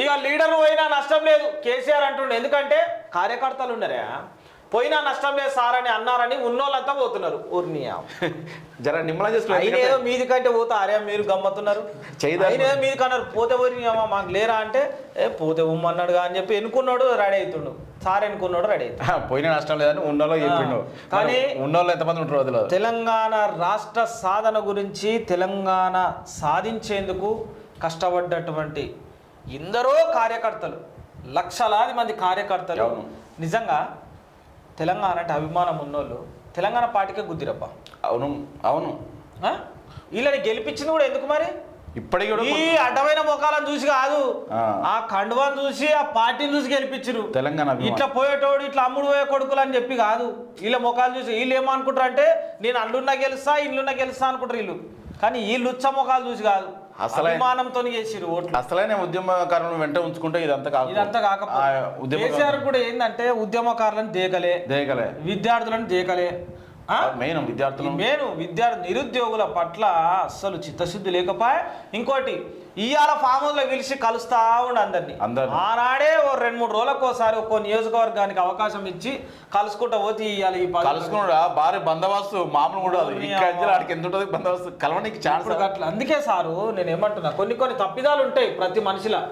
ఇక లీడర్ పోయినా నష్టం లేదు కేసీఆర్ అంటుండే, ఎందుకంటే కార్యకర్తలు ఉండరా పోయినా నష్టం లేదు సార్ అని అన్నారని ఉన్నోళ్ళంతా పోతున్నారు. ఊరిని జర నిమ్మలం ఆయన ఏదో మీది కంటే పోతా అరే మీరు గమ్మతున్నారు, ఆయన ఏదో మీది కన్నారు పోతే ఊరిని మాకు లేరా అంటే పోతే ఉమ్మన్నాడుగా అని చెప్పి ఎన్నుకున్నాడు రెడీ అవుతుండు, సార్ ఎన్నుకున్నాడు రెడీ అవుతాడు. పోయినా నష్టం లేదని ఉన్నోళ్ళు చెప్పిండు. కానీ ఉన్నోళ్ళు ఎంతమంది ఉంటారు వదిలేదు. తెలంగాణ రాష్ట్ర సాధన గురించి, తెలంగాణ సాధించేందుకు కష్టపడ్డటువంటి ఎందరో కార్యకర్తలు, లక్షలాది మంది కార్యకర్తలు నిజంగా తెలంగాణ అంటే అభిమానం ఉన్నోళ్ళు తెలంగాణ పార్టీకే గుద్దిరబ్బ. అవును అవును, వీళ్ళని గెలిపించింది కూడా ఎందుకు మరి? ఇప్పటికీ ఈ అడ్డమైన ముఖాలను చూసి కాదు, ఆ కండువాన్ని చూసి ఆ పార్టీని చూసి గెలిపించరు. తెలంగాణ ఇట్లా పోయేటోడు ఇట్లా అమ్ముడు పోయే కొడుకులు అని చెప్పి కాదు, వీళ్ళ ముఖాలు చూసి వీళ్ళు ఏమనుకుంటారు అంటే నేను అల్లున్నా గెలుస్తా ఇల్లున్నా గెలుస్తా అనుకుంటారు వీళ్ళు. కానీ వీళ్ళు ఉచ్చ ముఖాలు చూసి కాదు, అభిమానంతో చేసిరు ఓట్లు. అసలైన ఉద్యమకారులను వెంట ఉంచుకుంటే ఇదంతా కాకపోతే కేసీఆర్ కూడా ఏంటంటే ఉద్యమకారులను దేకలే, విద్యార్థులను దేకలే, మెయిన్ నిరుద్యోగుల పట్ల అస్సలు చిత్తశుద్ధి లేకపోయా. ఇంకోటి ఇవాళ ఫామ్ హౌస్ లో పిలిచి కలుస్తా ఉండి అందరినీ ఆనాడే ఓ 2-3 రోజులకు ఒకసారి ఒక్కో నియోజకవర్గానికి అవకాశం ఇచ్చి కలుసుకుంటా పోతే ఇవ్వాలి. కలుసుకున్నా భారీ బందోబస్తు మామూలు కూడా ఆడికి ఎంత ఉంటుంది బందోబస్తు కలవడానికి ఛాన్స్ అట్లా. అందుకే సారు నేను ఏమంటున్నా, కొన్ని తప్పిదాలు ఉంటాయి ప్రతి మనిషిలో.